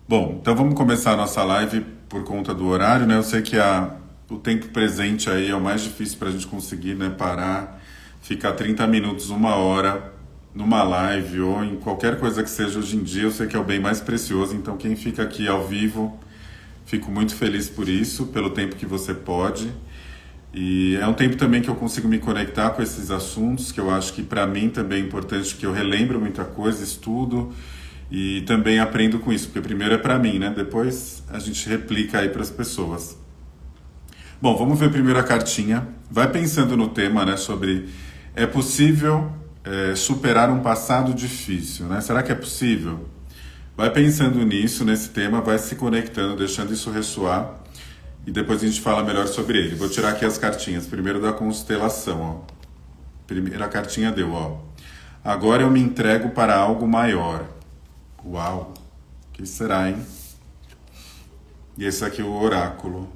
Bom, então vamos começar a nossa live por conta do horário, né? Eu sei que o tempo presente aí é o mais difícil para a gente conseguir, né? Parar, ficar 30 minutos, uma hora numa live ou em qualquer coisa que seja hoje em dia, eu sei que é o bem mais precioso. Então, quem fica aqui ao vivo, fico muito feliz por isso, pelo tempo que você pode. E é um tempo também que eu consigo me conectar com esses assuntos, que eu acho que para mim também é importante, que eu relembro muita coisa, estudo e também aprendo com isso, porque primeiro é para mim, né? Depois a gente replica aí para as pessoas. Bom, vamos ver primeiro a cartinha. Vai pensando no tema, né? Sobre é possível superar um passado difícil, né? Será que é possível? Vai pensando nisso, nesse tema, vai se conectando, deixando isso ressoar e depois a gente fala melhor sobre ele. Vou tirar aqui as cartinhas. Primeiro da constelação, ó. Primeira cartinha deu, ó. Agora eu me entrego para algo maior. Uau! O que será, hein? E esse aqui é o oráculo.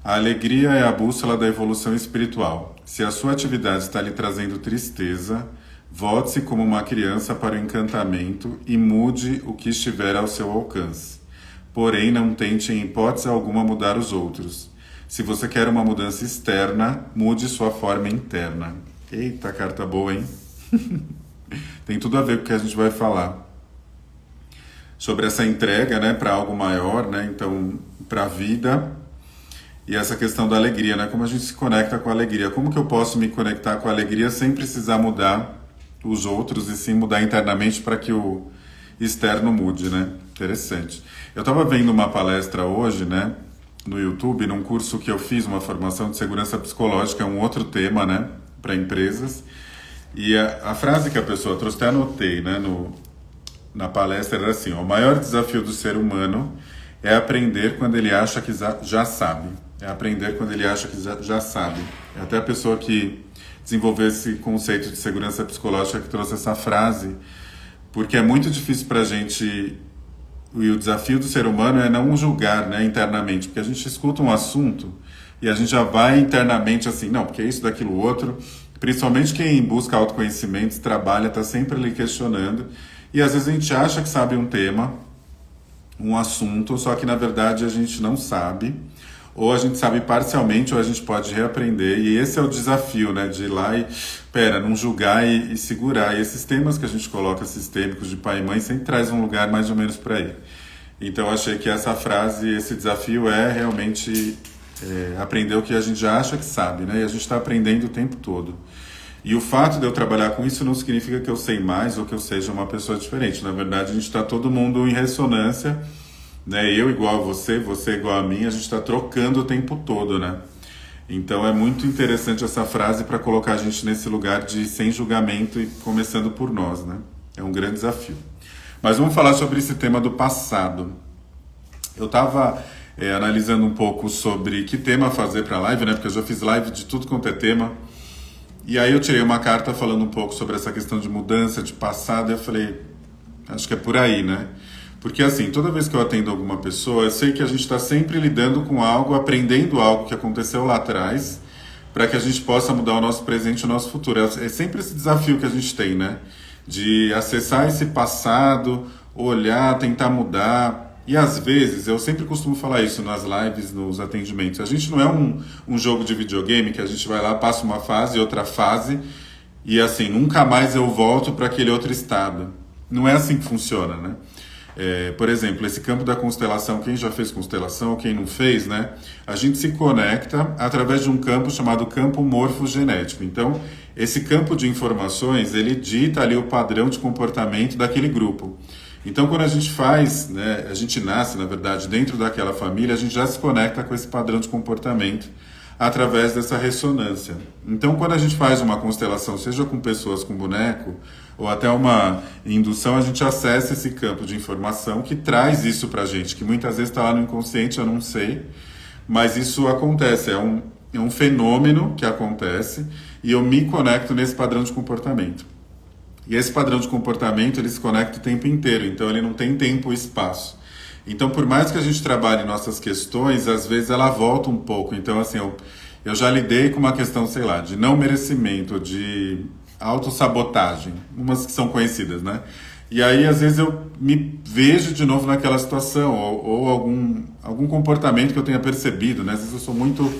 A alegria é a bússola da evolução espiritual. Se a sua atividade está lhe trazendo tristeza, volte-se como uma criança para o encantamento e mude o que estiver ao seu alcance. Porém, não tente em hipótese alguma mudar os outros. Se você quer uma mudança externa, mude sua forma interna. Eita, carta boa, hein? Tem tudo a ver com o que a gente vai falar. Sobre essa entrega, né, para algo maior, né? Então, para a vida. E essa questão da alegria, né? Como a gente se conecta com a alegria? Como que eu posso me conectar com a alegria sem precisar mudar os outros e sim mudar internamente para que o externo mude, né? Interessante. Eu estava vendo uma palestra hoje, né? No YouTube, num curso que eu fiz, uma formação de segurança psicológica, um outro tema, né? Para empresas. E a frase que a pessoa trouxe, até anotei, né? Na palestra era assim: ó, o maior desafio do ser humano é aprender quando ele acha que já sabe. É aprender quando ele acha que já sabe. É até a pessoa que desenvolveu esse conceito de segurança psicológica que trouxe essa frase, porque é muito difícil para a gente, e o desafio do ser humano é não julgar, né, internamente, porque a gente escuta um assunto e a gente já vai internamente assim, não, porque é isso, daquilo, outro. Principalmente quem busca autoconhecimento, trabalha, está sempre ali questionando, e às vezes a gente acha que sabe um tema, um assunto, só que na verdade a gente não sabe, ou a gente sabe parcialmente, ou a gente pode reaprender, e esse é o desafio, né, de ir lá e, não julgar e segurar. E esses temas que a gente coloca sistêmicos de pai e mãe sempre traz um lugar mais ou menos para ir. Então eu achei que essa frase, esse desafio é realmente aprender o que a gente já acha que sabe, né, e a gente está aprendendo o tempo todo. E o fato de eu trabalhar com isso não significa que eu sei mais ou que eu seja uma pessoa diferente. Na verdade, a gente está todo mundo em ressonância, né? Eu igual a você, você igual a mim, a gente está trocando o tempo todo, né? Então é muito interessante essa frase para colocar a gente nesse lugar de sem julgamento e começando por nós, né? É um grande desafio. Mas vamos falar sobre esse tema do passado. Eu estava analisando um pouco sobre que tema fazer para a live, né? Porque eu já fiz live de tudo quanto é tema. E aí eu tirei uma carta falando um pouco sobre essa questão de mudança, de passado, e eu falei, acho que é por aí, né? Porque assim, toda vez que eu atendo alguma pessoa, eu sei que a gente está sempre lidando com algo, aprendendo algo que aconteceu lá atrás, para que a gente possa mudar o nosso presente e o nosso futuro. É sempre esse desafio que a gente tem, né? De acessar esse passado, olhar, tentar mudar. E às vezes, eu sempre costumo falar isso nas lives, nos atendimentos, a gente não é um jogo de videogame que a gente vai lá, passa uma fase, outra fase, e assim, nunca mais eu volto para aquele outro estado. Não é assim que funciona, né? Por exemplo, esse campo da constelação, quem já fez constelação, quem não fez, né? A gente se conecta através de um campo chamado campo morfogenético. Então, esse campo de informações, ele dita ali o padrão de comportamento daquele grupo. Então, quando a gente faz, né, a gente nasce, na verdade, dentro daquela família, a gente já se conecta com esse padrão de comportamento através dessa ressonância. Então, quando a gente faz uma constelação, seja com pessoas com boneco, ou até uma indução, a gente acessa esse campo de informação que traz isso pra gente, que muitas vezes está lá no inconsciente, eu não sei, mas isso acontece, é um fenômeno que acontece, e eu me conecto nesse padrão de comportamento. E esse padrão de comportamento, ele se conecta o tempo inteiro, então ele não tem tempo e espaço. Então, por mais que a gente trabalhe nossas questões, às vezes ela volta um pouco. Então, assim, eu já lidei com uma questão, sei lá, de não merecimento, de autossabotagem, umas que são conhecidas, né? E aí, às vezes, eu me vejo de novo naquela situação, ou algum comportamento que eu tenha percebido, né? Às vezes eu sou muito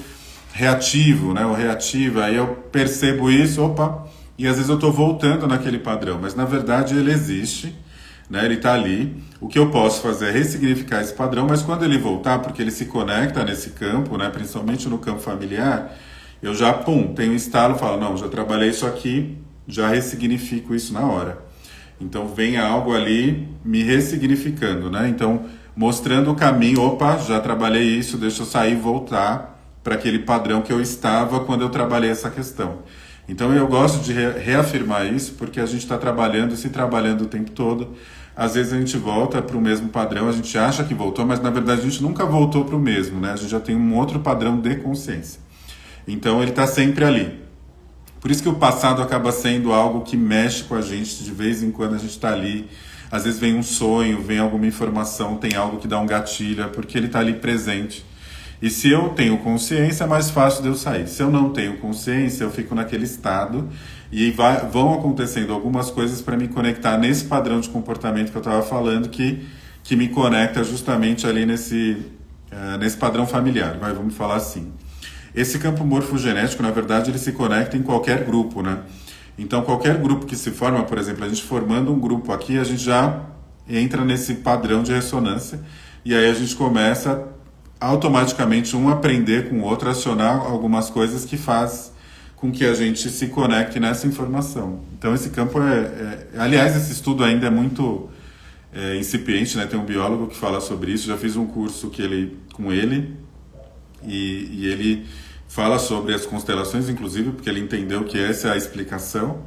reativo, né? Ou reativa, aí eu percebo isso, opa, e às vezes eu estou voltando naquele padrão, mas na verdade ele existe, né? Ele está ali. O que eu posso fazer é ressignificar esse padrão, mas quando ele voltar, porque ele se conecta nesse campo, né? Principalmente no campo familiar, eu já, tenho um estalo, falo, não, já trabalhei isso aqui, já ressignifico isso na hora. Então vem algo ali me ressignificando, né? Então mostrando o caminho, opa, já trabalhei isso, deixa eu sair e voltar para aquele padrão que eu estava quando eu trabalhei essa questão. Então eu gosto de reafirmar isso porque a gente está trabalhando e se trabalhando o tempo todo. Às vezes a gente volta para o mesmo padrão, a gente acha que voltou, mas na verdade a gente nunca voltou para o mesmo, né? A gente já tem um outro padrão de consciência. Então ele está sempre ali. Por isso que o passado acaba sendo algo que mexe com a gente, de vez em quando a gente está ali, às vezes vem um sonho, vem alguma informação, tem algo que dá um gatilho, é porque ele está ali presente. E se eu tenho consciência, é mais fácil de eu sair. Se eu não tenho consciência, eu fico naquele estado e vão acontecendo algumas coisas para me conectar nesse padrão de comportamento que eu estava falando, que me conecta justamente ali nesse padrão familiar, vamos falar assim. Esse campo morfogenético, na verdade, ele se conecta em qualquer grupo, né? Então, qualquer grupo que se forma, por exemplo, a gente formando um grupo aqui, a gente já entra nesse padrão de ressonância e aí a gente começa automaticamente um aprender com o outro, acionar algumas coisas que faz com que a gente se conecte nessa informação. Então, esse campo aliás, esse estudo ainda é muito incipiente, né? Tem um biólogo que fala sobre isso, já fiz um curso com ele, e ele fala sobre as constelações, inclusive, porque ele entendeu que essa é a explicação.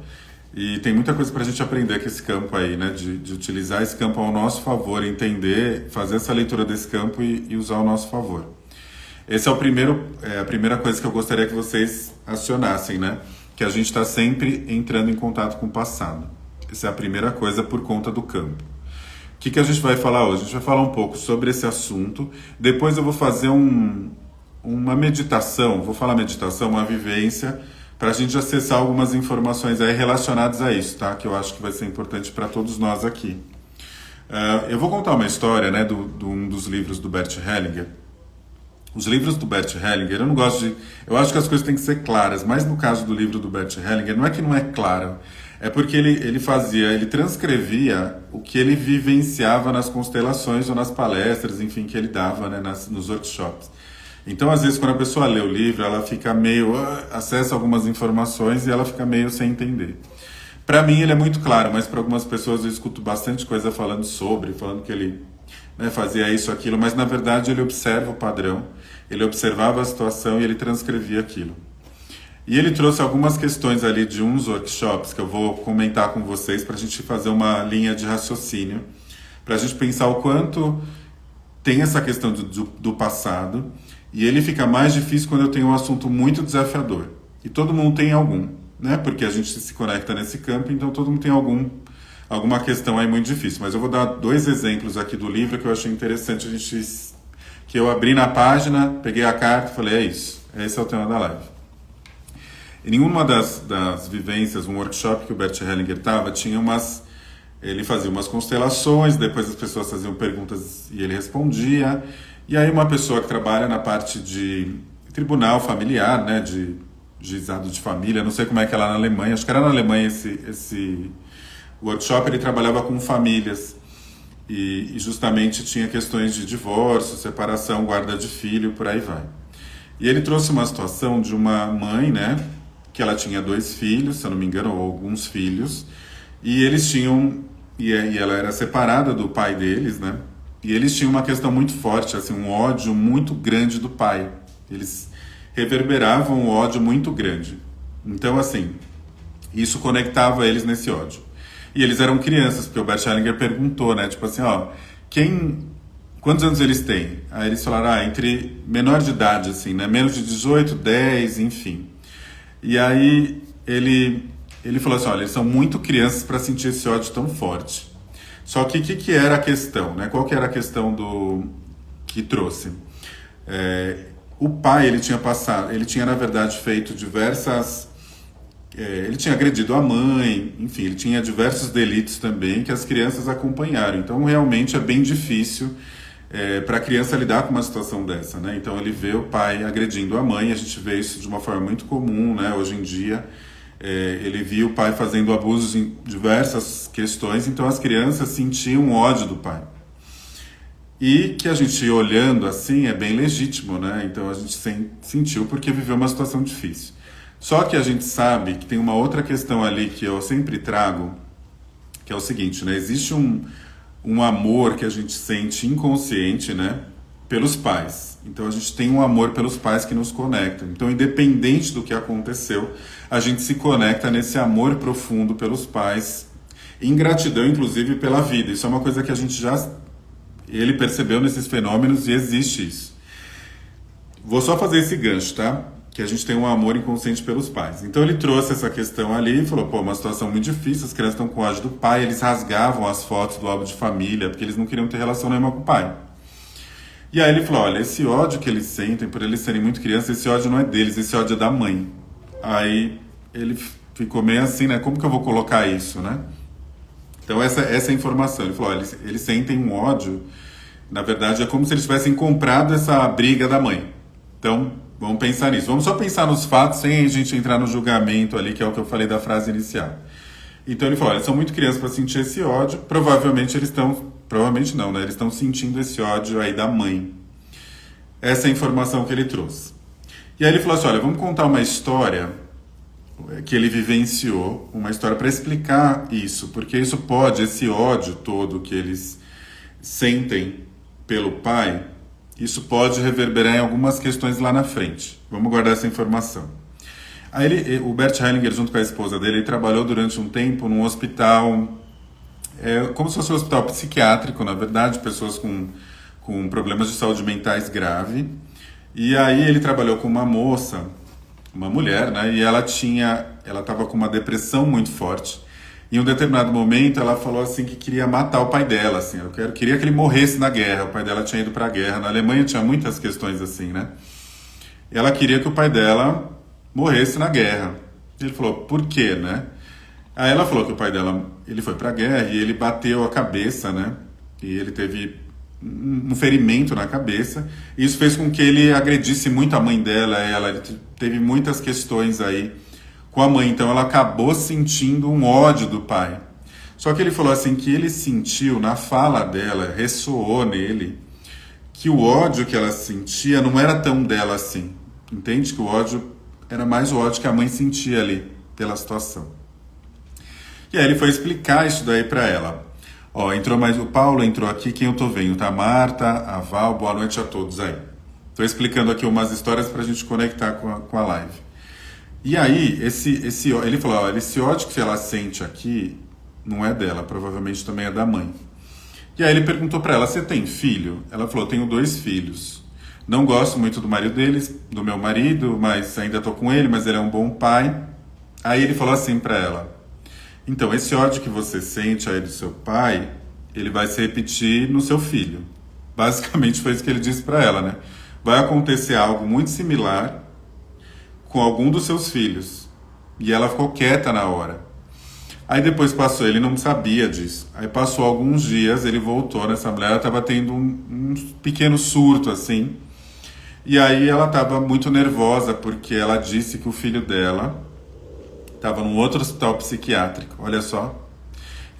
E tem muita coisa para a gente aprender com esse campo aí, né? De utilizar esse campo ao nosso favor, entender, fazer essa leitura desse campo e usar ao nosso favor. Esse é a primeira coisa que eu gostaria que vocês acionassem, né? Que a gente está sempre entrando em contato com o passado. Essa é a primeira coisa por conta do campo. O que a gente vai falar hoje? A gente vai falar um pouco sobre esse assunto. Depois eu vou fazer uma meditação, uma vivência, para a gente acessar algumas informações aí relacionadas a isso, tá? Que eu acho que vai ser importante para todos nós aqui. Eu vou contar uma história, né, de um dos livros do Bert Hellinger. Os livros do Bert Hellinger, eu acho que as coisas têm que ser claras, mas no caso do livro do Bert Hellinger, não é que não é claro, é porque ele transcrevia o que ele vivenciava nas constelações ou nas palestras, enfim, que ele dava, né, nos workshops. Então, às vezes, quando a pessoa lê o livro, ela fica meio... acessa algumas informações e ela fica meio sem entender. Para mim, ele é muito claro, mas para algumas pessoas eu escuto bastante coisa falando que ele, né, fazia isso, aquilo, mas na verdade ele observa o padrão, ele observava a situação e ele transcrevia aquilo. E ele trouxe algumas questões ali de uns workshops que eu vou comentar com vocês para a gente fazer uma linha de raciocínio, para a gente pensar o quanto tem essa questão do passado. E ele fica mais difícil quando eu tenho um assunto muito desafiador. E todo mundo tem algum, né? Porque a gente se conecta nesse campo, então todo mundo tem alguma questão aí muito difícil. Mas eu vou dar 2 exemplos aqui do livro que eu achei interessante que eu abri na página, peguei a carta e falei, é isso. Esse é o tema da live. Em nenhuma das vivências, um workshop que o Bert Hellinger estava, ele fazia umas constelações, depois as pessoas faziam perguntas e ele respondia. E aí uma pessoa que trabalha na parte de tribunal familiar, né, de juizado de família, não sei como é que é lá na Alemanha, acho que era na Alemanha esse workshop, ele trabalhava com famílias e justamente tinha questões de divórcio, separação, guarda de filho, por aí vai. E ele trouxe uma situação de uma mãe, né, que ela tinha 2 filhos, se eu não me engano, ou alguns filhos, e eles tinham, e ela era separada do pai deles, né, e eles tinham uma questão muito forte, assim, um ódio muito grande do pai. Eles reverberavam um ódio muito grande. Então, assim, isso conectava eles nesse ódio. E eles eram crianças, porque o Bert Hellinger perguntou, né? Tipo assim, quantos anos eles têm? Aí eles falaram, entre menor de idade, assim, né? Menos de 18, 10, enfim. E aí ele falou assim, olha, eles são muito crianças para sentir esse ódio tão forte. Só que o que era a questão, né? Qual que era a questão que trouxe? O pai, ele tinha na verdade feito diversas ele tinha agredido a mãe, enfim, ele tinha diversos delitos também que as crianças acompanharam. Então, realmente é bem difícil para a criança lidar com uma situação dessa, né? Então, ele vê o pai agredindo a mãe, a gente vê isso de uma forma muito comum, né? Hoje em dia, ele via o pai fazendo abusos em diversas questões, então as crianças sentiam ódio do pai. E que a gente olhando assim é bem legítimo, né? Então a gente sentiu porque viveu uma situação difícil. Só que a gente sabe que tem uma outra questão ali que eu sempre trago, que é o seguinte, né? Existe um amor que a gente sente inconsciente, né? Pelos pais. Então a gente tem um amor pelos pais que nos conecta. Então, independente do que aconteceu, a gente se conecta nesse amor profundo pelos pais, em gratidão, inclusive, pela vida. Isso é uma coisa que a gente já... Ele percebeu nesses fenômenos e existe isso. Vou só fazer esse gancho, tá? Que a gente tem um amor inconsciente pelos pais. Então ele trouxe essa questão ali e falou, pô, uma situação muito difícil, as crianças estão com ódio do pai, eles rasgavam as fotos do álbum de família, porque eles não queriam ter relação nenhuma com o pai. E aí ele falou, olha, esse ódio que eles sentem por eles serem muito crianças, esse ódio não é deles, esse ódio é da mãe. Aí ele ficou meio assim, né? Como que eu vou colocar isso, né? Então essa é a informação. Ele falou, olha, eles sentem um ódio, na verdade é como se eles tivessem comprado essa briga da mãe. Então, vamos pensar nisso. Vamos só pensar nos fatos sem a gente entrar no julgamento ali, que é o que eu falei da frase inicial. Então ele falou, olha, eles são muito crianças para sentir esse ódio, provavelmente eles estão... Provavelmente não, né? Eles estão sentindo esse ódio aí da mãe. Essa é a informação que ele trouxe. E aí ele falou assim, olha, vamos contar uma história que ele vivenciou, uma história para explicar isso, porque isso pode, esse ódio todo que eles sentem pelo pai, isso pode reverberar em algumas questões lá na frente. Vamos guardar essa informação. Aí o Bert Hellinger, junto com a esposa dele, ele trabalhou durante um tempo num hospital, como se fosse um hospital psiquiátrico, na verdade, pessoas com problemas de saúde mentais grave. E aí ele trabalhou com uma moça, uma mulher, né? E ela estava com uma depressão muito forte. Em um determinado momento, ela falou assim que queria matar o pai dela, assim. Queria que ele morresse na guerra. O pai dela tinha ido para a guerra. Na Alemanha tinha muitas questões assim, né? E ela queria que o pai dela morresse na guerra. Ele falou, por quê, né? Aí ela falou que o pai dela, ele foi para a guerra e ele bateu a cabeça, né? E ele teve um ferimento na cabeça. Isso fez com que ele agredisse muito a mãe dela. Ele teve muitas questões aí com a mãe. Então ela acabou sentindo um ódio do pai. Só que ele falou assim que ele sentiu na fala dela, ressoou nele, que o ódio que ela sentia não era tão dela assim. Entende? Que o ódio era mais o ódio que a mãe sentia ali pela situação. E aí ele foi explicar isso daí pra ela. Ó, entrou mais o Paulo, entrou aqui, quem eu tô vendo? Tá a Marta, a Val, boa noite a todos aí. Tô explicando aqui umas histórias pra gente conectar com a live. E aí, ele falou, ó, esse ódio que ela sente aqui não é dela, provavelmente também é da mãe. E aí ele perguntou pra ela, você tem filho? Ela falou, tenho 2 filhos. Não gosto muito do marido deles, do meu marido, mas ainda tô com ele, mas ele é um bom pai. Aí ele falou assim pra ela, então, esse ódio que você sente aí do seu pai, ele vai se repetir no seu filho. Basicamente foi isso que ele disse para ela, né? Vai acontecer algo muito similar com algum dos seus filhos. E ela ficou quieta na hora. Aí depois passou, ele não sabia disso. Aí passou alguns dias, ele voltou nessa mulher, ela estava tendo um pequeno surto assim. E aí ela estava muito nervosa porque ela disse que o filho dela estava num outro hospital psiquiátrico, olha só.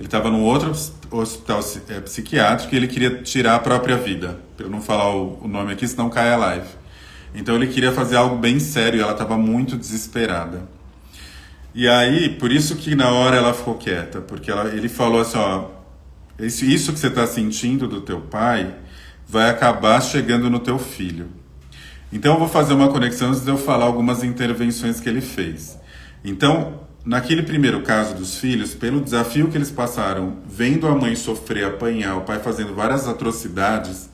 Ele estava num outro hospital psiquiátrico e ele queria tirar a própria vida. Para eu não falar o nome aqui, senão cai a live. Então ele queria fazer algo bem sério e ela estava muito desesperada. E aí, por isso que na hora ela ficou quieta, porque ele falou assim, ó, isso que você está sentindo do teu pai vai acabar chegando no teu filho. Então eu vou fazer uma conexão antes de eu falar algumas intervenções que ele fez. Então, naquele primeiro caso dos filhos, pelo desafio que eles passaram, vendo a mãe sofrer, apanhar, o pai fazendo várias atrocidades,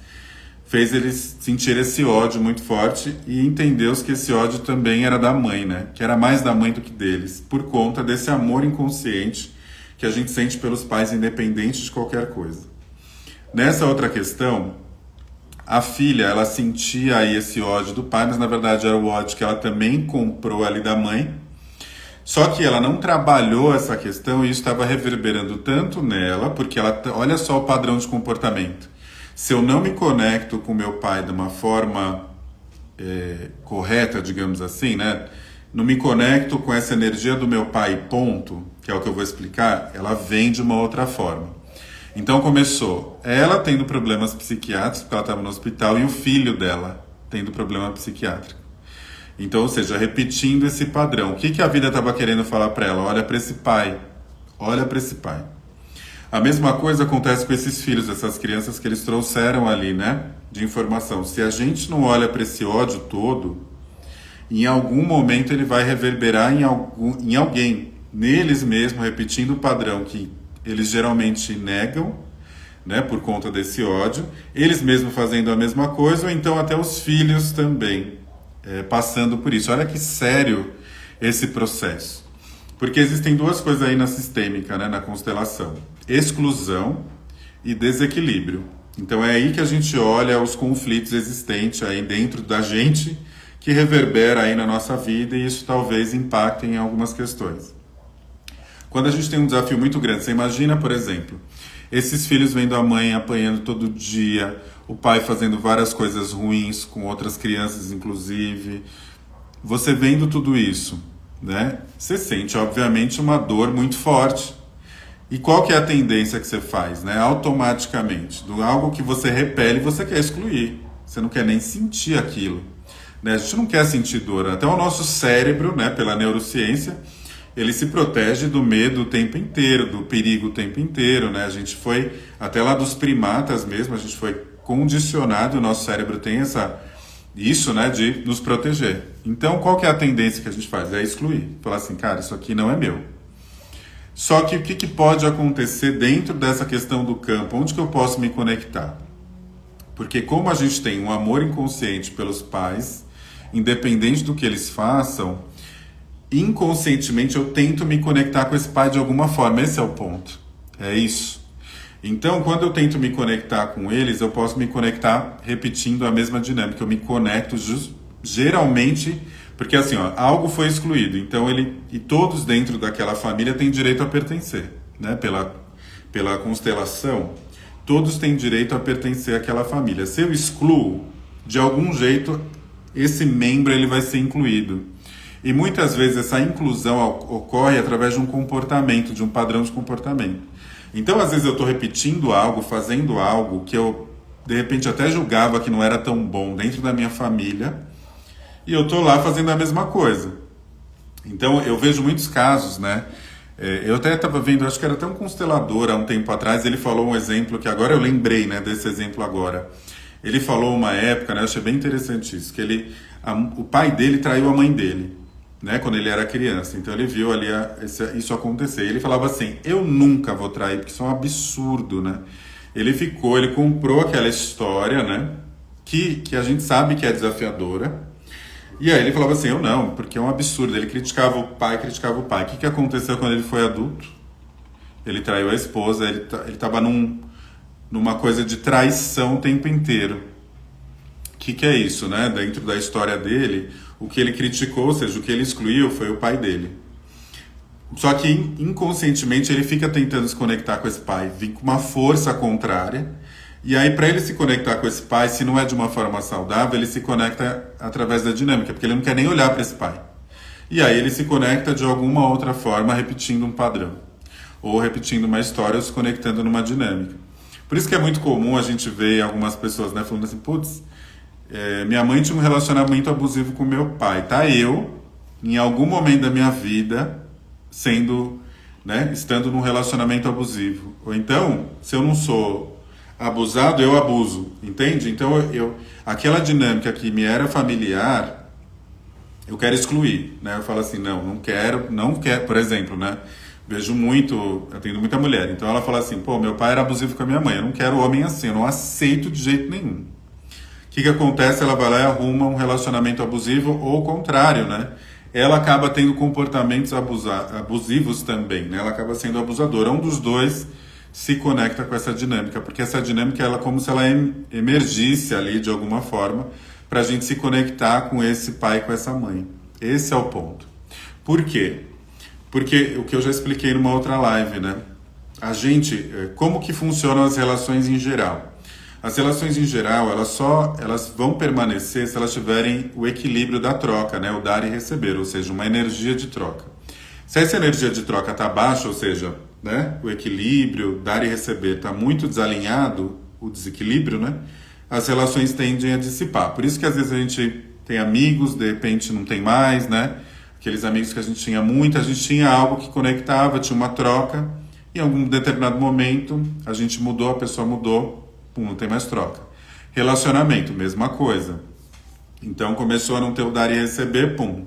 fez eles sentir esse ódio muito forte e entender que esse ódio também era da mãe, né? Que era mais da mãe do que deles, por conta desse amor inconsciente que a gente sente pelos pais, independente de qualquer coisa. Nessa outra questão, a filha, ela sentia aí esse ódio do pai, mas na verdade era o ódio que ela também comprou ali da mãe. Só que ela não trabalhou essa questão e isso estava reverberando tanto nela, porque ela, olha só o padrão de comportamento. Se eu não me conecto com meu pai de uma forma correta, digamos assim, né? Não me conecto com essa energia do meu pai, ponto, que é o que eu vou explicar, ela vem de uma outra forma. Então começou ela tendo problemas psiquiátricos, porque ela estava no hospital, e o filho dela tendo problema psiquiátrico. Então, ou seja, repetindo esse padrão. O que a vida estava querendo falar para ela? Olha para esse pai. Olha para esse pai. A mesma coisa acontece com esses filhos, essas crianças que eles trouxeram ali, né? De informação. Se a gente não olha para esse ódio todo, em algum momento ele vai reverberar em alguém, neles mesmo, repetindo o padrão que eles geralmente negam, né? Por conta desse ódio. Eles mesmos fazendo a mesma coisa, ou então até os filhos também. Passando por isso. Olha que sério esse processo. Porque existem duas coisas aí na sistêmica, né, na constelação. Exclusão e desequilíbrio. Então é aí que a gente olha os conflitos existentes aí dentro da gente, que reverbera aí na nossa vida, e isso talvez impacte em algumas questões. Quando a gente tem um desafio muito grande, você imagina, por exemplo, esses filhos vendo a mãe apanhando todo dia, o pai fazendo várias coisas ruins com outras crianças, inclusive. Você vendo tudo isso, né? Você sente, obviamente, uma dor muito forte. E qual que é a tendência que você faz, né? Automaticamente, do algo que você repele, você quer excluir. Você não quer nem sentir aquilo, né? A gente não quer sentir dor. Até o nosso cérebro, né, pela neurociência, ele se protege do medo o tempo inteiro, do perigo o tempo inteiro, né? A gente foi, até lá dos primatas mesmo, a gente foi condicionado, o nosso cérebro tem isso, né, de nos proteger. Então, qual que é a tendência que a gente faz? É excluir. Falar assim, cara, isso aqui não é meu. Só que o que pode acontecer dentro dessa questão do campo? Onde que eu posso me conectar? Porque como a gente tem um amor inconsciente pelos pais, independente do que eles façam, inconscientemente eu tento me conectar com esse pai de alguma forma. Esse é o ponto. É isso. Então, quando eu tento me conectar com eles, eu posso me conectar repetindo a mesma dinâmica. Eu me conecto geralmente, porque assim, ó, algo foi excluído. Então, e todos dentro daquela família têm direito a pertencer, né? Pela constelação, todos têm direito a pertencer àquela família. Se eu excluo, de algum jeito, esse membro ele vai ser incluído. E muitas vezes essa inclusão ocorre através de um comportamento, de um padrão de comportamento. Então, às vezes eu estou repetindo algo, fazendo algo que eu, de repente, até julgava que não era tão bom dentro da minha família, e eu estou lá fazendo a mesma coisa. Então, eu vejo muitos casos, né? Eu até estava vendo, acho que era até um constelador há um tempo atrás, ele falou um exemplo que agora eu lembrei, né, desse exemplo agora. Ele falou uma época, né, eu achei bem interessante isso, que o pai dele traiu a mãe dele, né, quando ele era criança. Então ele viu ali isso acontecer. E ele falava assim, eu nunca vou trair, porque isso é um absurdo, né? Ele comprou aquela história, né, que a gente sabe que é desafiadora. E aí ele falava assim, eu não, porque é um absurdo. Ele criticava o pai. O que aconteceu quando ele foi adulto? Ele traiu a esposa, ele estava numa coisa de traição o tempo inteiro. O que é isso, né? Dentro da história dele, o que ele criticou, ou seja, o que ele excluiu foi o pai dele. Só que inconscientemente ele fica tentando se conectar com esse pai, vem com uma força contrária. E aí, para ele se conectar com esse pai, se não é de uma forma saudável, ele se conecta através da dinâmica, porque ele não quer nem olhar para esse pai. E aí ele se conecta de alguma outra forma, repetindo um padrão. Ou repetindo uma história, ou se conectando numa dinâmica. Por isso que é muito comum a gente ver algumas pessoas, né, falando assim, putz, minha mãe tinha um relacionamento abusivo com meu pai. Tá eu, em algum momento da minha vida, estando num relacionamento abusivo. Ou então, se eu não sou abusado, eu abuso, entende? Então, aquela dinâmica que me era familiar, eu quero excluir, né? Eu falo assim, não quero, por exemplo, né? Vejo muito, eu tenho muita mulher, então ela fala assim, pô, meu pai era abusivo com a minha mãe, eu não quero homem assim, eu não aceito de jeito nenhum. O que acontece? Ela vai lá e arruma um relacionamento abusivo, ou o contrário, né? Ela acaba tendo comportamentos abusivos também, né? Ela acaba sendo abusadora. Um dos dois se conecta com essa dinâmica, porque essa dinâmica ela é como se ela emergisse ali de alguma forma para a gente se conectar com esse pai, com essa mãe. Esse é o ponto. Por quê? Porque o que eu já expliquei numa outra live, né? A gente, como que funcionam as relações em geral? As relações em geral, elas vão permanecer se elas tiverem o equilíbrio da troca, né? O dar e receber, ou seja, uma energia de troca. Se essa energia de troca está baixa, ou seja, né, o equilíbrio, dar e receber está muito desalinhado, o desequilíbrio, né? As relações tendem a dissipar. Por isso que às vezes a gente tem amigos, de repente não tem mais, né? Aqueles amigos que a gente tinha muito, a gente tinha algo que conectava, tinha uma troca. Em algum determinado momento, a gente mudou, a pessoa mudou, pum, não tem mais troca. Relacionamento, mesma coisa. Então começou a não ter o dar e receber, pum,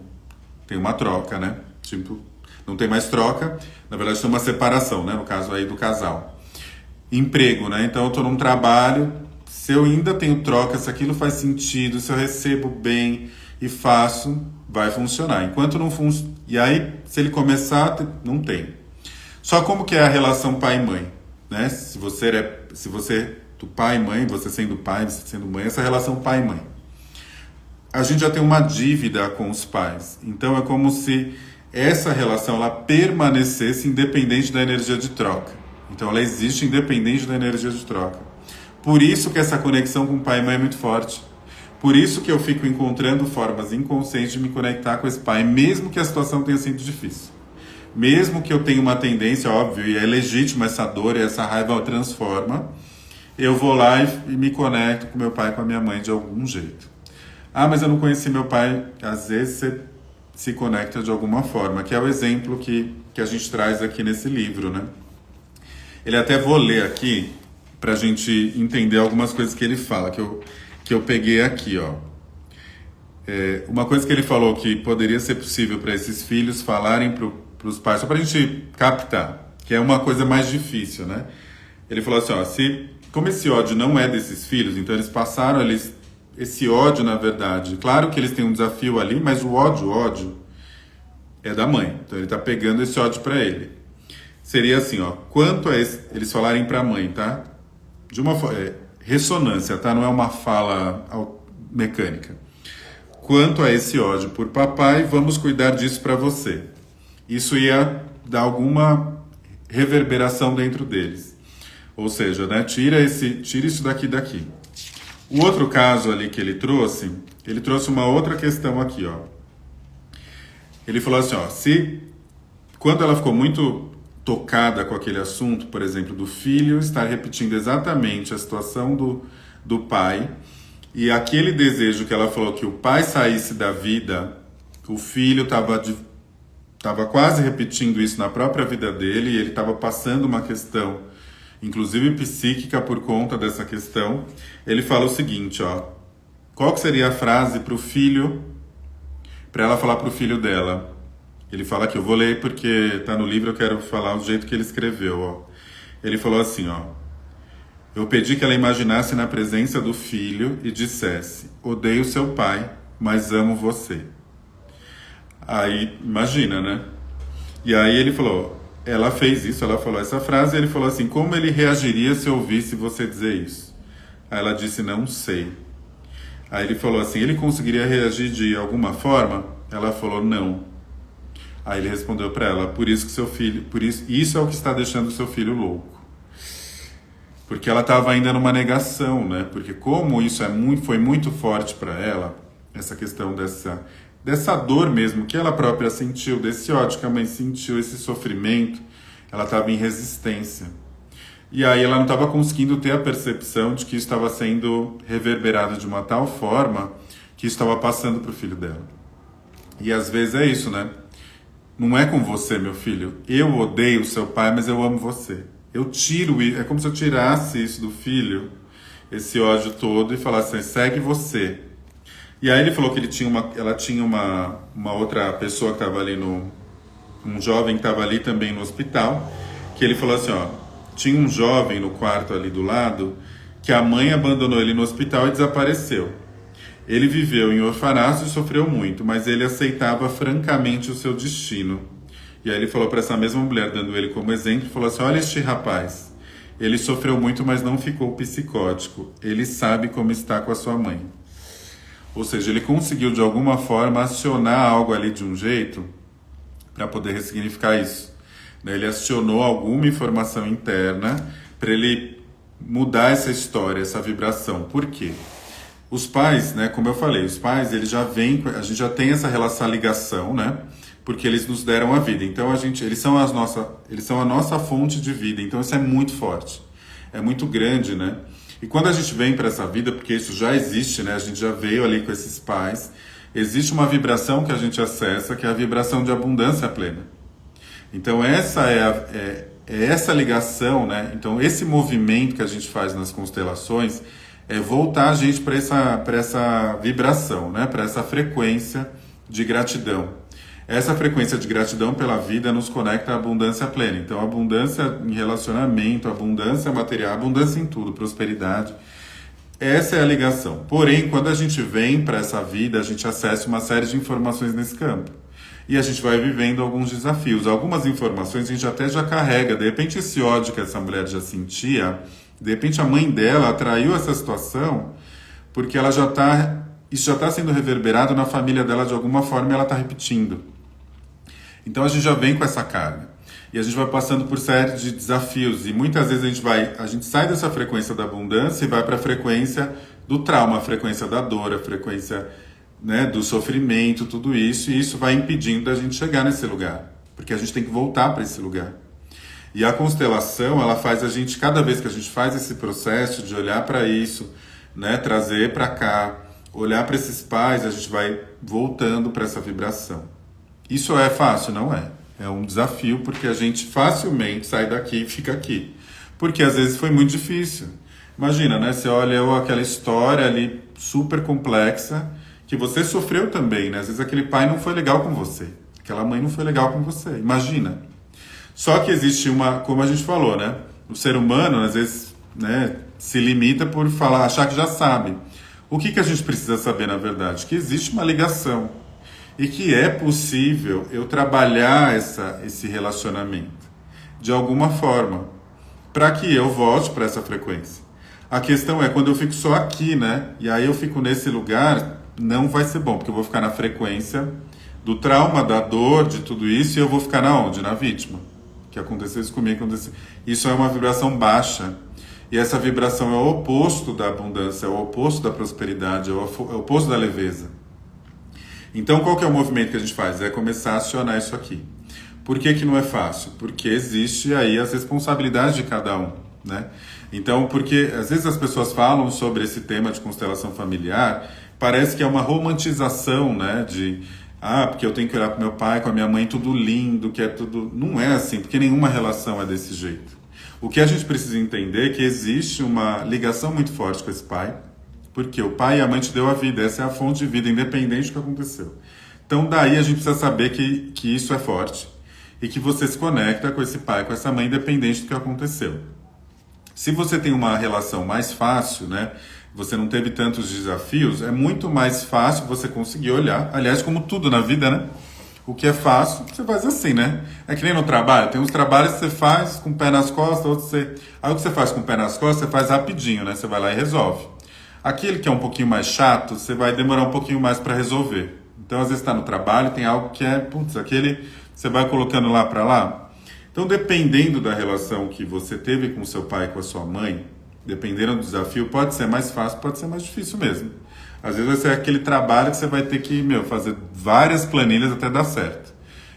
tem uma troca, né? Tipo, não tem mais troca, na verdade tem uma separação, né? No caso aí do casal. Emprego, né? Então eu estou num trabalho, se eu ainda tenho troca, se aquilo faz sentido, se eu recebo bem e faço, vai funcionar. Enquanto não funciona. E aí, se ele começar, não tem. Só como que é a relação pai e mãe, né? Se você do pai e mãe, você sendo pai, você sendo mãe, essa relação pai e mãe. A gente já tem uma dívida com os pais. Então é como se essa relação ela permanecesse independente da energia de troca. Então ela existe independente da energia de troca. Por isso que essa conexão com pai e mãe é muito forte. Por isso que eu fico encontrando formas inconscientes de me conectar com esse pai, mesmo que a situação tenha sido difícil. Mesmo que eu tenha uma tendência, óbvio, e é legítima essa dor e essa raiva ela transforma, eu vou lá e me conecto com meu pai e com a minha mãe de algum jeito. Ah, mas eu não conheci meu pai. Às vezes você se conecta de alguma forma, que é o exemplo que a gente traz aqui nesse livro, né? Ele até vou ler aqui pra gente entender algumas coisas que ele fala, que eu peguei aqui, ó. Uma coisa que ele falou que poderia ser possível para esses filhos falarem para os pais, só pra gente captar, que é uma coisa mais difícil, né? Ele falou assim, ó, como esse ódio não é desses filhos, então eles passaram, esse ódio, na verdade, claro que eles têm um desafio ali, mas o ódio é da mãe. Então ele tá pegando esse ódio para ele. Seria assim, ó, quanto a eles falarem para a mãe, tá? De uma ressonância, tá? Não é uma fala mecânica. Quanto a esse ódio por papai, vamos cuidar disso para você. Isso ia dar alguma reverberação dentro deles. Ou seja, né, tira isso daqui. O outro caso ali que ele trouxe uma outra questão aqui, ó. Ele falou assim, ó, quando ela ficou muito tocada com aquele assunto, por exemplo, do filho estar repetindo exatamente a situação do pai, e aquele desejo que ela falou que o pai saísse da vida, o filho estava quase repetindo isso na própria vida dele, e ele estava passando uma questão, inclusive psíquica, por conta dessa questão. Ele fala o seguinte, ó, qual que seria a frase para o filho, para ela falar para o filho dela? Ele fala aqui, eu vou ler porque está no livro, eu quero falar do jeito que ele escreveu, ó. Ele falou assim, ó, eu pedi que ela imaginasse na presença do filho e dissesse, odeio seu pai, mas amo você. Aí, imagina, né? E aí ele falou, ela fez isso, ela falou essa frase, e ele falou assim, como ele reagiria se ouvisse você dizer isso? Aí ela disse, não sei. Aí ele falou assim, ele conseguiria reagir de alguma forma? Ela falou, não. Aí ele respondeu para ela, isso é o que está deixando o seu filho louco. Porque ela estava ainda numa negação, né? Porque como isso foi muito forte para ela, essa questão dessa dor mesmo que ela própria sentiu, desse ódio que a mãe sentiu, esse sofrimento, ela estava em resistência. E aí ela não estava conseguindo ter a percepção de que isso estava sendo reverberado de uma tal forma que isso estava passando para o filho dela. E às vezes é isso, né? Não é com você, meu filho. Eu odeio seu pai, mas eu amo você. Eu tiro isso. É como se eu tirasse isso do filho, esse ódio todo, e falasse assim, segue você. E aí ele falou que ela tinha uma outra pessoa que estava ali um jovem que estava ali também no hospital, que ele falou assim, ó, tinha um jovem no quarto ali do lado, que a mãe abandonou ele no hospital e desapareceu. Ele viveu em orfanato e sofreu muito, mas ele aceitava francamente o seu destino. E aí ele falou para essa mesma mulher, dando ele como exemplo, falou assim, olha este rapaz, ele sofreu muito, mas não ficou psicótico. Ele sabe como está com a sua mãe. Ou seja, ele conseguiu de alguma forma acionar algo ali de um jeito para poder ressignificar isso. Né? Ele acionou alguma informação interna para ele mudar essa história, essa vibração. Por quê? Os pais, né, como eu falei, os pais, eles já vêm, a gente já tem essa relação, ligação, né? Porque eles nos deram a vida. Então eles são a nossa fonte de vida. Então isso é muito forte, é muito grande, né? E quando a gente vem para essa vida, porque isso já existe, né? A gente já veio ali com esses pais. Existe uma vibração que a gente acessa, que é a vibração de abundância plena. Então essa é essa ligação, né? Então esse movimento que a gente faz nas constelações é voltar a gente para essa vibração, né? Para essa frequência de gratidão. Essa frequência de gratidão pela vida nos conecta à abundância plena. Então, abundância em relacionamento, abundância material, abundância em tudo, prosperidade. Essa é a ligação. Porém, quando a gente vem para essa vida, a gente acessa uma série de informações nesse campo. E a gente vai vivendo alguns desafios. Algumas informações a gente até já carrega. De repente, esse ódio que essa mulher já sentia, de repente a mãe dela atraiu essa situação porque ela isso já está sendo reverberado na família dela de alguma forma e ela está repetindo. Então a gente já vem com essa carga. E a gente vai passando por série de desafios. E muitas vezes a gente sai dessa frequência da abundância e vai para a frequência do trauma, a frequência da dor, a frequência, né, do sofrimento, tudo isso. E isso vai impedindo a gente chegar nesse lugar. Porque a gente tem que voltar para esse lugar. E a constelação, ela faz a gente, cada vez que a gente faz esse processo de olhar para isso, né, trazer para cá, olhar para esses pais, a gente vai voltando para essa vibração. Isso é fácil? Não é. É um desafio porque a gente facilmente sai daqui e fica aqui. Porque às vezes foi muito difícil. Imagina, né? Você olha aquela história ali super complexa que você sofreu também, né? Às vezes aquele pai não foi legal com você. Aquela mãe não foi legal com você. Imagina. Só que existe como a gente falou, né? O ser humano, às vezes, né, se limita por achar que já sabe. O que a gente precisa saber, na verdade? Que existe uma ligação. E que é possível eu trabalhar esse relacionamento de alguma forma para que eu volte para essa frequência. A questão é quando eu fico só aqui, né? E aí eu fico nesse lugar, não vai ser bom, porque eu vou ficar na frequência do trauma, da dor, de tudo isso, e eu vou ficar na onde? Na vítima. Que aconteceu isso comigo, isso é uma vibração baixa. E essa vibração é o oposto da abundância, é o oposto da prosperidade, é o oposto da leveza. Então, qual que é o movimento que a gente faz? É começar a acionar isso aqui. Por que não é fácil? Porque existe aí as responsabilidades de cada um, né? Então, porque às vezes as pessoas falam sobre esse tema de constelação familiar, parece que é uma romantização, né? Porque eu tenho que olhar para meu pai, com a minha mãe, tudo lindo, que é tudo... Não é assim, porque nenhuma relação é desse jeito. O que a gente precisa entender é que existe uma ligação muito forte com esse pai, porque o pai e a mãe te deu a vida, essa é a fonte de vida, independente do que aconteceu. Então daí a gente precisa saber que isso é forte e que você se conecta com esse pai, com essa mãe, independente do que aconteceu. Se você tem uma relação mais fácil, né, você não teve tantos desafios, é muito mais fácil você conseguir olhar, aliás, como tudo na vida, né? O que é fácil, você faz assim, né? É que nem no trabalho, tem uns trabalhos que você faz com o pé nas costas, outros Aí o que você faz com o pé nas costas, você faz rapidinho, né? Você vai lá e resolve. Aquele que é um pouquinho mais chato, você vai demorar um pouquinho mais para resolver. Então, às vezes está no trabalho, tem algo que aquele você vai colocando lá para lá. Então, dependendo da relação que você teve com seu pai e com a sua mãe, dependendo do desafio, pode ser mais fácil, pode ser mais difícil mesmo. Às vezes vai ser aquele trabalho que você vai ter que, fazer várias planilhas até dar certo.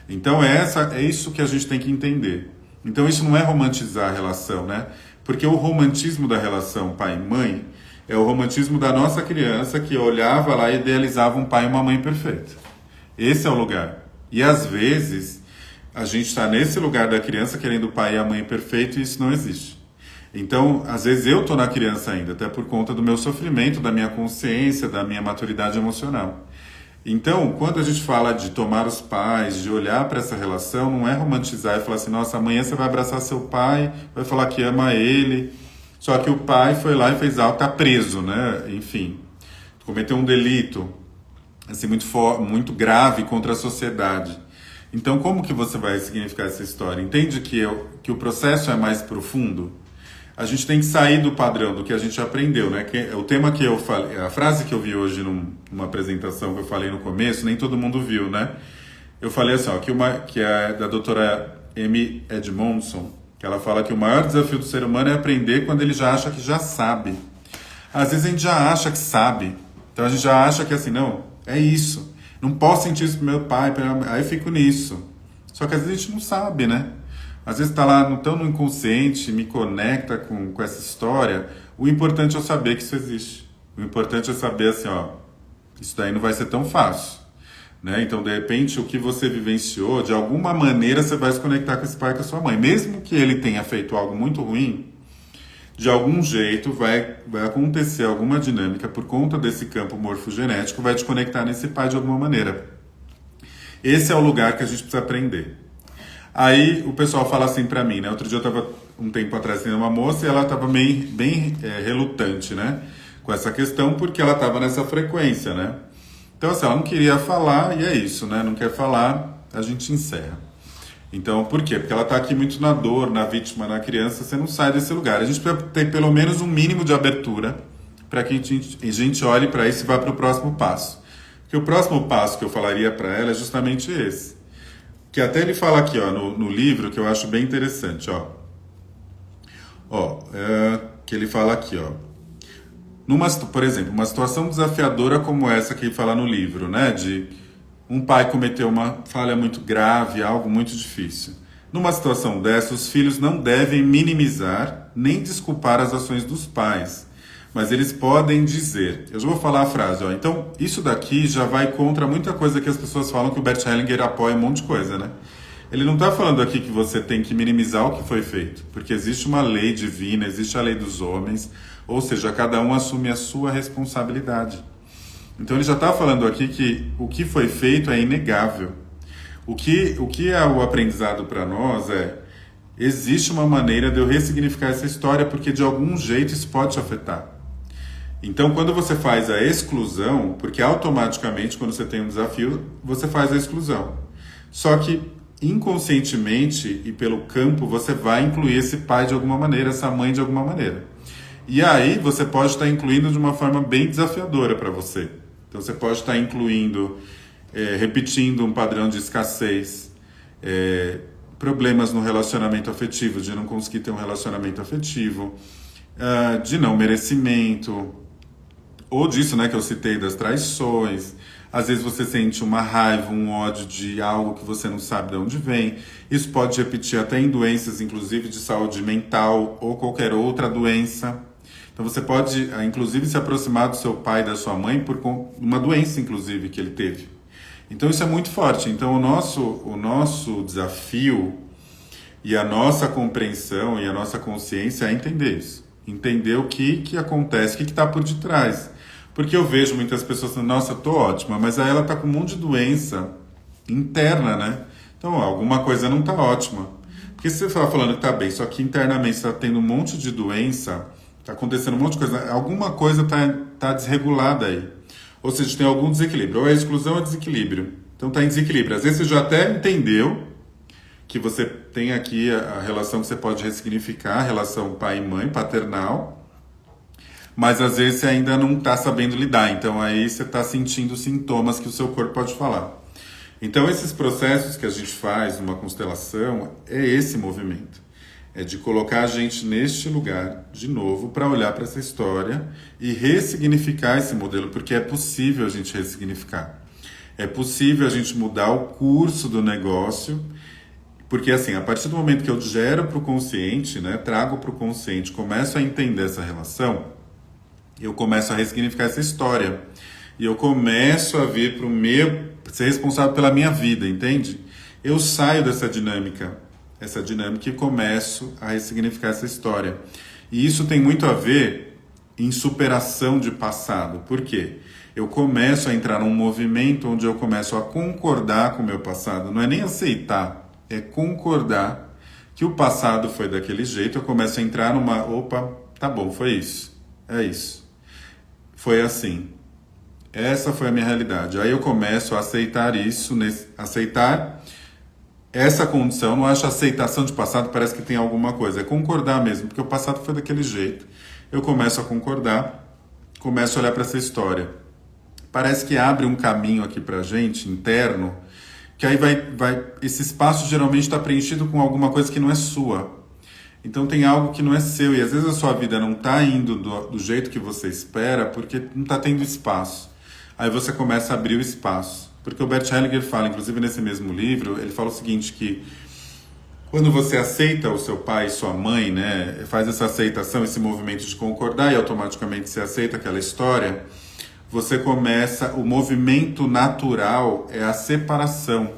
Então, é isso que a gente tem que entender. Então, isso não é romantizar a relação, né? Porque o romantismo da relação pai e mãe é o romantismo da nossa criança que olhava lá e idealizava um pai e uma mãe perfeito. Esse é o lugar. E às vezes a gente está nesse lugar da criança querendo o pai e a mãe perfeito e isso não existe. Então, às vezes eu estou na criança ainda, até por conta do meu sofrimento, da minha consciência, da minha maturidade emocional. Então, quando a gente fala de tomar os pais, de olhar para essa relação, não é romantizar e falar assim, nossa, amanhã você vai abraçar seu pai, vai falar que ama ele, só que o pai foi lá e fez algo, está preso, né? Enfim, cometeu um delito assim, muito grave contra a sociedade. Então, como que você vai significar essa história? Entende que o processo é mais profundo? A gente tem que sair do padrão, do que a gente aprendeu, né? O tema que eu falei, a frase que eu vi hoje numa apresentação que eu falei no começo, nem todo mundo viu, né? eu falei assim, ó, que é da doutora Amy Edmondson, que ela fala que o maior desafio do ser humano é aprender quando ele já acha que já sabe. Às vezes a gente já acha que sabe, então a gente já acha que assim, não, é isso. Não posso sentir isso pro meu pai, aí eu fico nisso. Só que às vezes a gente não sabe, né? Às vezes está lá tão no inconsciente, me conecta com essa história. O importante é eu saber que isso existe. O importante é saber assim, ó, isso daí não vai ser tão fácil. Né? Então, de repente, o que você vivenciou, de alguma maneira você vai se conectar com esse pai e com a sua mãe. Mesmo que ele tenha feito algo muito ruim, de algum jeito vai acontecer alguma dinâmica por conta desse campo morfogenético, vai te conectar nesse pai de alguma maneira. Esse é o lugar que a gente precisa aprender. Aí o pessoal fala assim pra mim, né? Outro dia eu tava, um tempo atrás, tendo uma moça e ela tava bem relutante, né? Com essa questão, porque ela tava nessa frequência, né? Então, assim, ela não queria falar e é isso, né? Não quer falar, a gente encerra. Então, por quê? Porque ela tá aqui muito na dor, na vítima, na criança, você não sai desse lugar. A gente precisa ter pelo menos um mínimo de abertura para que a gente olhe para isso e vá para o próximo passo. Porque o próximo passo que eu falaria para ela é justamente esse. Que até ele fala aqui, ó, no livro, que eu acho bem interessante, ó. Que ele fala aqui, ó. Por exemplo, uma situação desafiadora como essa que ele fala no livro, né? De um pai cometeu uma falha muito grave, algo muito difícil. Numa situação dessa, os filhos não devem minimizar nem desculpar as ações dos pais, mas eles podem dizer, eu já vou falar a frase, ó, então isso daqui já vai contra muita coisa que as pessoas falam que o Bert Hellinger apoia um monte de coisa, né? Ele não está falando aqui que você tem que minimizar o que foi feito, porque existe uma lei divina, existe a lei dos homens, ou seja, cada um assume a sua responsabilidade. Então ele já está falando aqui que o que foi feito é inegável. O que é o aprendizado para nós existe uma maneira de eu ressignificar essa história, porque de algum jeito isso pode te afetar. Então quando você faz a exclusão, porque automaticamente quando você tem um desafio, você faz a exclusão. Só que inconscientemente e pelo campo você vai incluir esse pai de alguma maneira, essa mãe de alguma maneira. E aí você pode estar incluindo de uma forma bem desafiadora para você. Então você pode estar incluindo, repetindo um padrão de escassez, problemas no relacionamento afetivo, de não conseguir ter um relacionamento afetivo, de não merecimento, ou disso, né, que eu citei, das traições. Às vezes você sente uma raiva, um ódio de algo que você não sabe de onde vem. Isso pode repetir até em doenças, inclusive de saúde mental ou qualquer outra doença. Então você pode, inclusive, se aproximar do seu pai e da sua mãe por uma doença, inclusive, que ele teve. Então isso é muito forte. Então o nosso desafio e a nossa compreensão e a nossa consciência é entender isso. Entender o que acontece, o que está por detrás. Porque eu vejo muitas pessoas falando, nossa, eu tô ótima, mas aí ela tá com um monte de doença interna, né? Então alguma coisa não tá ótima. Porque se você falar falando que tá bem, só que internamente você tá tendo um monte de doença, tá acontecendo um monte de coisa, alguma coisa tá desregulada aí. Ou seja, tem algum desequilíbrio. Ou é exclusão ou é desequilíbrio. Então tá em desequilíbrio. Às vezes você já até entendeu que você tem aqui a relação que você pode ressignificar, a relação pai e mãe, paternal, mas às vezes você ainda não está sabendo lidar. Então aí você está sentindo sintomas que o seu corpo pode falar. Então esses processos que a gente faz numa constelação é esse movimento. É de colocar a gente neste lugar, de novo, para olhar para essa história e ressignificar esse modelo, porque é possível a gente ressignificar. É possível a gente mudar o curso do negócio, porque assim, a partir do momento que eu gero para o consciente, né, trago para o consciente, começo a entender essa relação, eu começo a ressignificar essa história. E eu começo a vir para o meu, ser responsável pela minha vida, entende? Eu saio dessa dinâmica e começo a ressignificar essa história. E isso tem muito a ver em superação de passado. Por quê? Eu começo a entrar num movimento onde eu começo a concordar com o meu passado. Não é nem aceitar, é concordar que o passado foi daquele jeito. Eu começo a entrar numa, opa, tá bom, foi isso, é isso. Foi assim. Essa foi a minha realidade. Aí eu começo a aceitar isso, aceitar essa condição. Não acho aceitação de passado, parece que tem alguma coisa. É concordar mesmo, porque o passado foi daquele jeito. Eu começo a concordar, começo a olhar para essa história. Parece que abre um caminho aqui pra gente, interno, que aí esse espaço geralmente está preenchido com alguma coisa que não é sua. Então tem algo que não é seu, e às vezes a sua vida não está indo do jeito que você espera, porque não está tendo espaço. Aí você começa a abrir o espaço. Porque o Bert Hellinger fala, inclusive nesse mesmo livro, ele fala o seguinte, que quando você aceita o seu pai e sua mãe, né, faz essa aceitação, esse movimento de concordar e automaticamente você aceita aquela história, você começa, o movimento natural é a separação.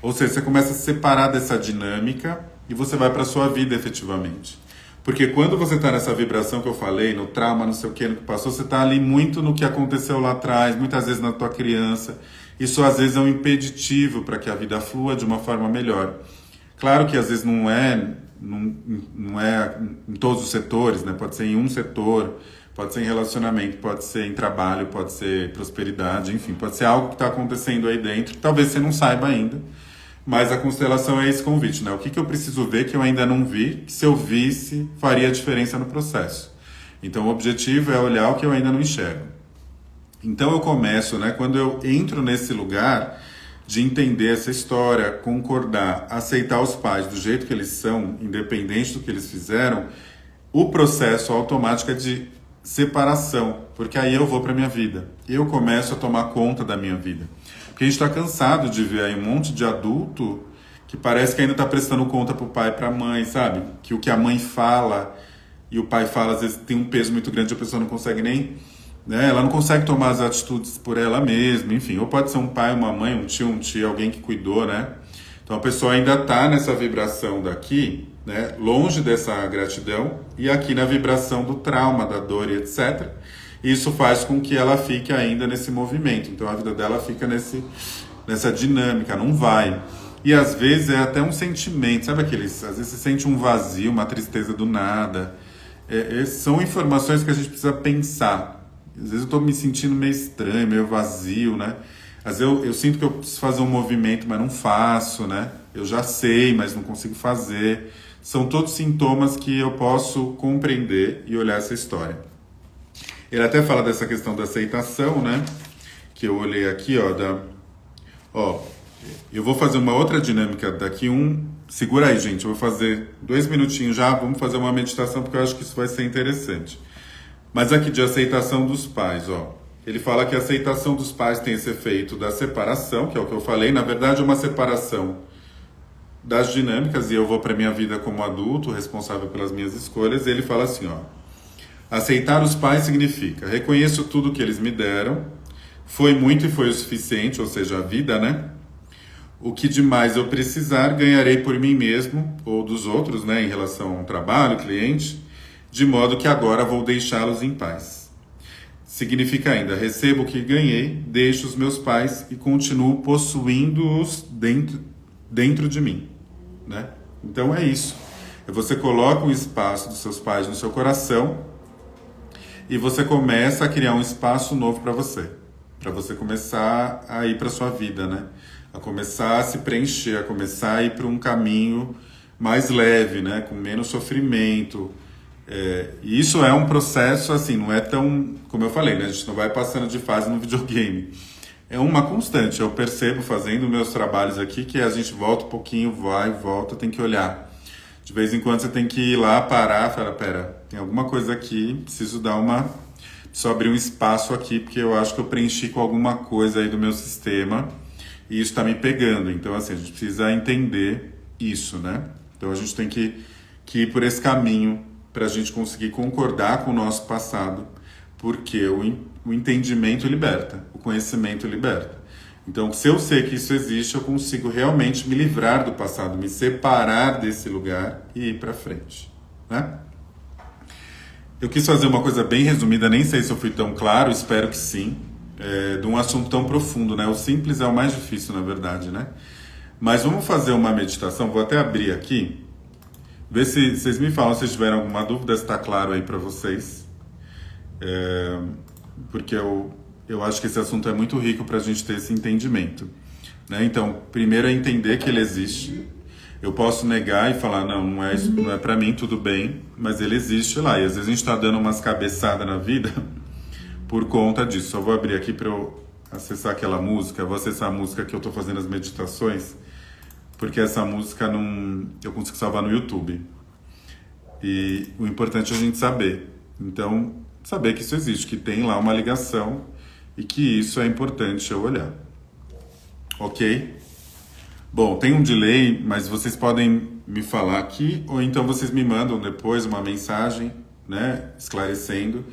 Ou seja, você começa a se separar dessa dinâmica e você vai para a sua vida efetivamente. Porque quando você está nessa vibração que eu falei, no trauma, não sei o que, no que passou, você está ali muito no que aconteceu lá atrás, muitas vezes na tua criança. Isso às vezes é um impeditivo para que a vida flua de uma forma melhor. Claro que às vezes não é em todos os setores, né? Pode ser em um setor, pode ser em relacionamento, pode ser em trabalho, pode ser prosperidade, enfim, pode ser algo que está acontecendo aí dentro, que talvez você não saiba ainda. Mas a constelação é esse convite, né? O que eu preciso ver que eu ainda não vi, que se eu visse, faria diferença no processo. Então o objetivo é olhar o que eu ainda não enxergo. Então eu começo, né? Quando eu entro nesse lugar de entender essa história, concordar, aceitar os pais do jeito que eles são, independente do que eles fizeram, o processo automático é de separação, porque aí eu vou para minha vida. Eu começo a tomar conta da minha vida. Porque a gente está cansado de ver aí um monte de adulto que parece que ainda está prestando conta pro pai e pra mãe, sabe? Que o que a mãe fala e o pai fala, às vezes tem um peso muito grande, a pessoa não consegue nem... né? Ela não consegue tomar as atitudes por ela mesma, enfim. Ou pode ser um pai, uma mãe, um tio, alguém que cuidou, né? Então a pessoa ainda está nessa vibração daqui, né? Longe dessa gratidão, e aqui na vibração do trauma, da dor e etc., isso faz com que ela fique ainda nesse movimento. Então a vida dela fica nessa dinâmica, não vai. E às vezes é até um sentimento, sabe aqueles... Às vezes você sente um vazio, uma tristeza do nada. São informações que a gente precisa pensar. Às vezes eu estou me sentindo meio estranho, meio vazio, né? Às vezes eu sinto que eu preciso fazer um movimento, mas não faço, né? Eu já sei, mas não consigo fazer. São todos sintomas que eu posso compreender e olhar essa história. Ele até fala dessa questão da aceitação, né? Que eu olhei aqui, ó, eu vou fazer uma outra dinâmica daqui Segura aí, gente, eu vou fazer 2 minutinhos já, vamos fazer uma meditação, porque eu acho que isso vai ser interessante. Mas aqui de aceitação dos pais, ó. Ele fala que a aceitação dos pais tem esse efeito da separação, que é o que eu falei. Na verdade, é uma separação das dinâmicas, e eu vou para minha vida como adulto, responsável pelas minhas escolhas. E ele fala assim, ó. Aceitar os pais significa: reconheço tudo que eles me deram, foi muito e foi o suficiente, ou seja, a vida, né? O que de mais eu precisar, ganharei por mim mesmo, ou dos outros, né? Em relação ao trabalho, cliente, de modo que agora vou deixá-los em paz. Significa ainda: recebo o que ganhei, deixo os meus pais e continuo possuindo-os dentro de mim, né? Então é isso. Você coloca o espaço dos seus pais no seu coração e você começa a criar um espaço novo para você começar a ir para sua vida, né? A começar a se preencher, a começar a ir para um caminho mais leve, né? Com menos sofrimento. E isso é um processo, assim, não é tão... Como eu falei, né? A gente não vai passando de fase no videogame. É uma constante. Eu percebo, fazendo meus trabalhos aqui, que a gente volta um pouquinho, vai, volta, tem que olhar. De vez em quando você tem que ir lá, parar, falar, pera, tem alguma coisa aqui, preciso abrir um espaço aqui, porque eu acho que eu preenchi com alguma coisa aí do meu sistema, e isso está me pegando. Então, assim, a gente precisa entender isso, né? Então a gente tem que ir por esse caminho para a gente conseguir concordar com o nosso passado, porque o entendimento liberta, o conhecimento liberta. Então, se eu sei que isso existe, eu consigo realmente me livrar do passado, me separar desse lugar e ir para frente, né? Eu quis fazer uma coisa bem resumida, nem sei se eu fui tão claro, espero que sim, de um assunto tão profundo, né? O simples é o mais difícil, na verdade, né? Mas vamos fazer uma meditação, vou até abrir aqui, ver se vocês me falam se tiverem alguma dúvida, se está claro aí para vocês. Porque eu acho que esse assunto é muito rico para a gente ter esse entendimento, né? Então, primeiro é entender que ele existe. Eu posso negar e falar, não é para mim, tudo bem, mas ele existe lá. E às vezes a gente está dando umas cabeçadas na vida por conta disso. Só vou abrir aqui para eu acessar aquela música, eu vou acessar a música que eu estou fazendo as meditações, porque essa música não, eu consigo salvar no YouTube. E o importante é a gente saber. Então, saber que isso existe, que tem lá uma ligação e que isso é importante eu olhar. Ok? Bom, tem um delay, mas vocês podem me falar aqui, ou então vocês me mandam depois uma mensagem, né, esclarecendo.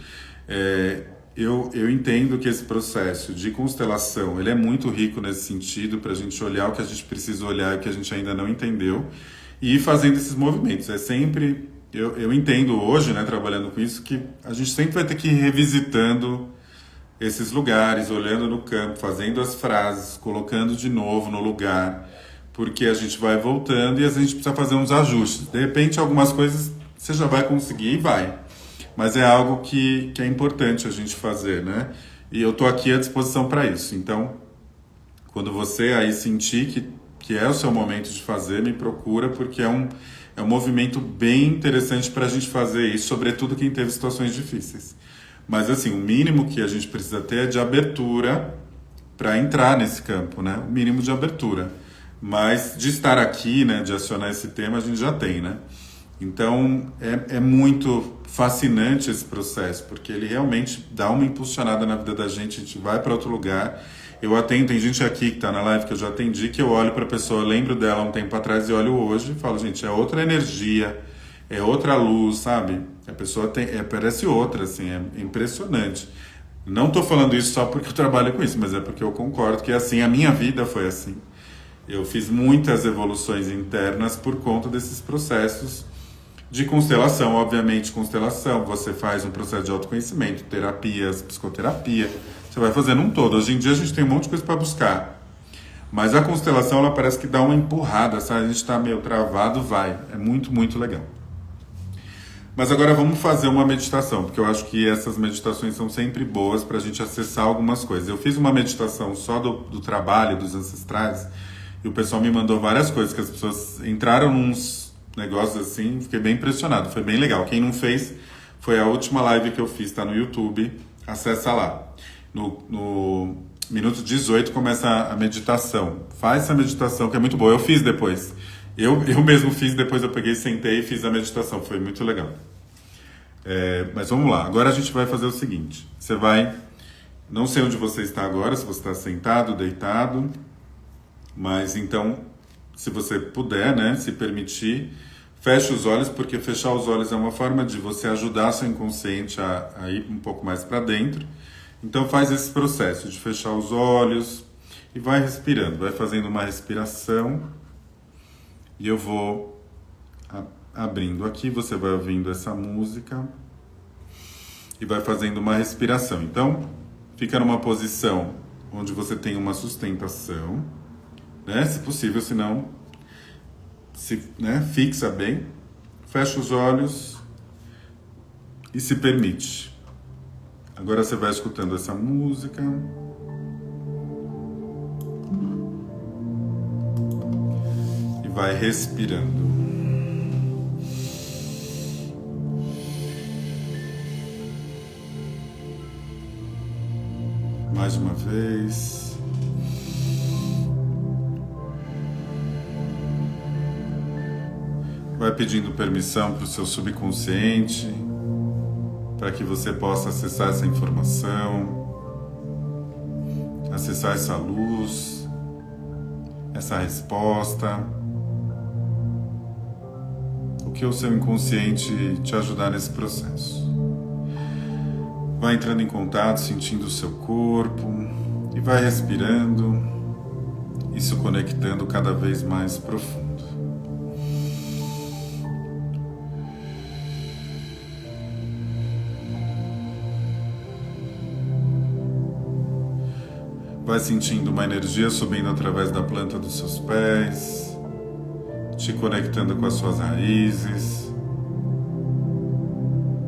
Eu entendo que esse processo de constelação, ele é muito rico nesse sentido, para a gente olhar o que a gente precisa olhar e o que a gente ainda não entendeu, e ir fazendo esses movimentos. É sempre, eu entendo hoje, né, trabalhando com isso, que a gente sempre vai ter que ir revisitando esses lugares, olhando no campo, fazendo as frases, colocando de novo no lugar, porque a gente vai voltando e a gente precisa fazer uns ajustes. De repente, algumas coisas você já vai conseguir e vai. Mas é algo que é importante a gente fazer, né? E eu estou aqui à disposição para isso. Então, quando você aí sentir que é o seu momento de fazer, me procura, porque é um movimento bem interessante para a gente fazer isso, sobretudo quem teve situações difíceis. Mas, assim, o mínimo que a gente precisa ter é de abertura para entrar nesse campo, né? O mínimo de abertura. Mas de estar aqui, né, de acionar esse tema, a gente já tem, né? Então, é muito fascinante esse processo, porque ele realmente dá uma impulsionada na vida da gente, a gente vai para outro lugar. Eu atendo, tem gente aqui que está na live que eu já atendi, que eu olho para a pessoa, eu lembro dela um tempo atrás e olho hoje e falo, gente, é outra energia, é outra luz, sabe? A pessoa parece outra, assim, é impressionante. Não estou falando isso só porque eu trabalho com isso, mas é porque eu concordo que assim, a minha vida foi assim. Eu fiz muitas evoluções internas por conta desses processos de constelação. Obviamente, constelação, você faz um processo de autoconhecimento, terapias, psicoterapia, você vai fazendo um todo. Hoje em dia a gente tem um monte de coisa para buscar, mas a constelação, ela parece que dá uma empurrada, sabe? A gente está meio travado, vai. É muito, muito legal. Mas agora vamos fazer uma meditação, porque eu acho que essas meditações são sempre boas para a gente acessar algumas coisas. Eu fiz uma meditação só do trabalho, dos ancestrais, e o pessoal me mandou várias coisas, que as pessoas entraram nos negócios assim, fiquei bem impressionado, foi bem legal. Quem não fez, foi a última live que eu fiz, tá no YouTube, acessa lá. No minuto 18 começa a meditação. Faz essa meditação que é muito boa, eu fiz depois. Eu mesmo fiz, depois eu peguei, sentei e fiz a meditação, foi muito legal. Mas vamos lá, agora a gente vai fazer o seguinte, você vai, não sei onde você está agora, se você está sentado, deitado, mas então, se você puder, né, se permitir, feche os olhos, porque fechar os olhos é uma forma de você ajudar seu inconsciente a ir um pouco mais para dentro. Então faz esse processo de fechar os olhos e vai respirando, vai fazendo uma respiração e eu vou abrindo aqui, você vai ouvindo essa música e vai fazendo uma respiração. Então fica numa posição onde você tem uma sustentação, né? Se possível, se não, fixa bem, fecha os olhos e se permite. Agora você vai escutando essa música e vai respirando. Mais uma vez. Vai pedindo permissão para o seu subconsciente, para que você possa acessar essa informação, acessar essa luz, essa resposta. O que o seu inconsciente te ajudar nesse processo. Vai entrando em contato, sentindo o seu corpo e vai respirando, isso conectando cada vez mais profundo. Vai sentindo uma energia subindo através da planta dos seus pés, te conectando com as suas raízes,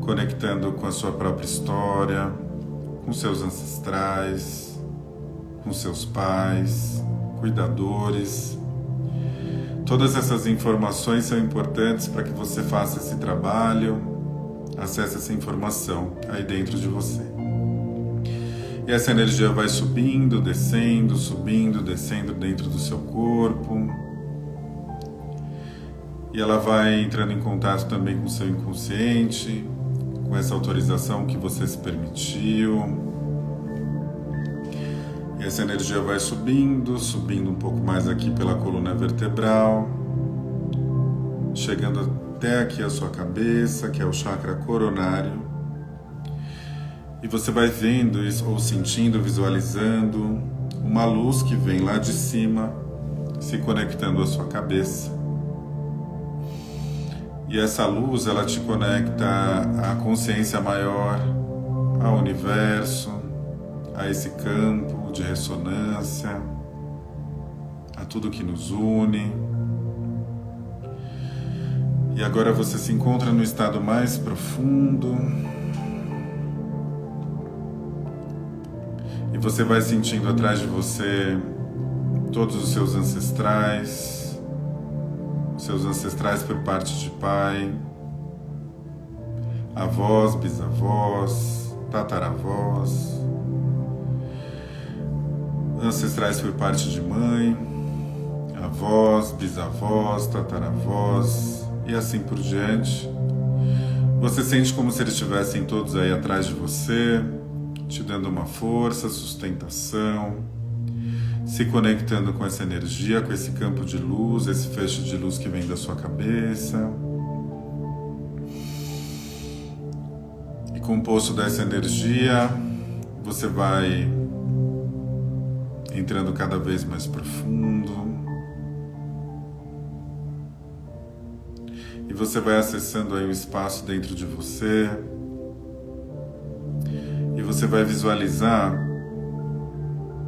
conectando com a sua própria história, com seus ancestrais, com seus pais, cuidadores. Todas essas informações são importantes para que você faça esse trabalho, acesse essa informação aí dentro de você. E essa energia vai subindo, descendo dentro do seu corpo. E ela vai entrando em contato também com o seu inconsciente, com essa autorização que você se permitiu. E essa energia vai subindo um pouco mais aqui pela coluna vertebral, chegando até aqui a sua cabeça, que é o chakra coronário. E você vai vendo isso, ou sentindo, visualizando uma luz que vem lá de cima, se conectando à sua cabeça. E essa luz, ela te conecta à consciência maior, ao universo, a esse campo de ressonância, a tudo que nos une. E agora você se encontra no estado mais profundo. E você vai sentindo atrás de você todos os seus ancestrais por parte de pai, avós, bisavós, tataravós, ancestrais por parte de mãe, avós, bisavós, tataravós e assim por diante. Você sente como se eles estivessem todos aí atrás de você, te dando uma força, sustentação, se conectando com essa energia, com esse campo de luz, esse feixe de luz que vem da sua cabeça. E composto dessa energia, você vai entrando cada vez mais profundo. E você vai acessando aí o espaço dentro de você. E você vai visualizar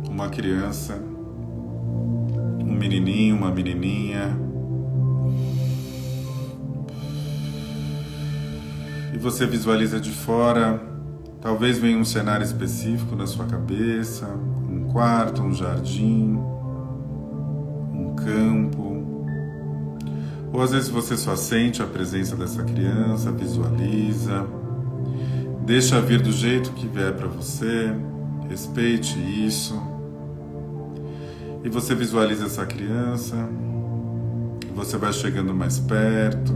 uma criança, um menininho, uma menininha. E você visualiza de fora, talvez venha um cenário específico na sua cabeça, um quarto, um jardim, um campo. Ou às vezes você só sente a presença dessa criança, visualiza, deixa vir do jeito que vier para você, respeite isso. E você visualiza essa criança, e você vai chegando mais perto,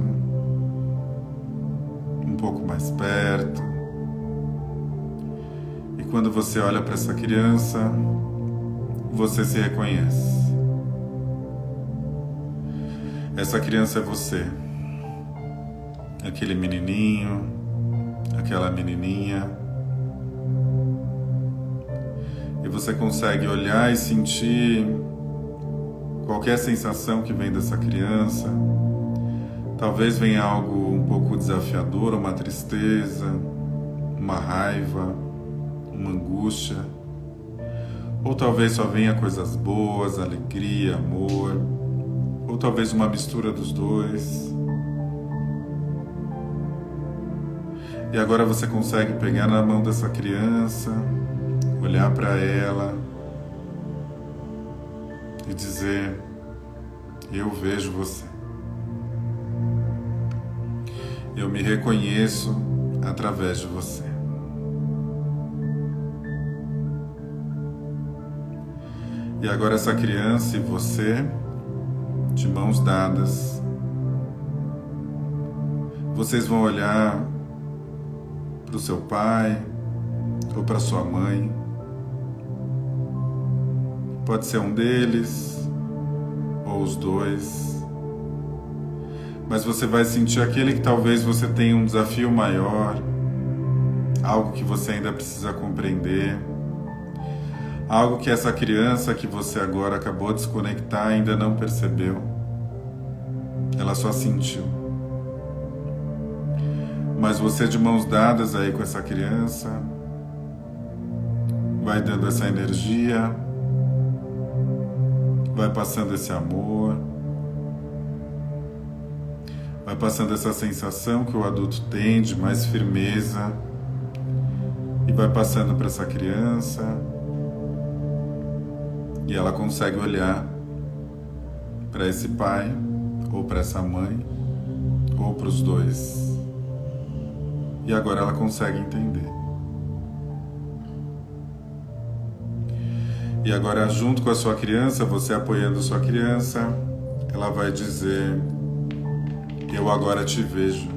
um pouco mais perto. E quando você olha para essa criança, você se reconhece. Essa criança é você, aquele menininho, aquela menininha. E você consegue olhar e sentir qualquer sensação que vem dessa criança. Talvez venha algo um pouco desafiador, uma tristeza, uma raiva, uma angústia. Ou talvez só venha coisas boas, alegria, amor. Ou talvez uma mistura dos dois. E agora você consegue pegar na mão dessa criança, olhar para ela e dizer: eu vejo você. Eu me reconheço através de você. E agora essa criança e você, de mãos dadas, vocês vão olhar para o seu pai ou para sua mãe. Pode ser um deles ou os dois, mas você vai sentir aquele que talvez você tenha um desafio maior, algo que você ainda precisa compreender, algo que essa criança que você agora acabou de se conectar ainda não percebeu. Ela só sentiu. Mas você, de mãos dadas aí com essa criança, vai dando essa energia, vai passando esse amor, vai passando essa sensação que o adulto tem de mais firmeza e vai passando para essa criança e ela consegue olhar para esse pai ou para essa mãe ou para os dois. E agora ela consegue entender. E agora, junto com a sua criança, você apoiando sua criança, ela vai dizer: eu agora te vejo.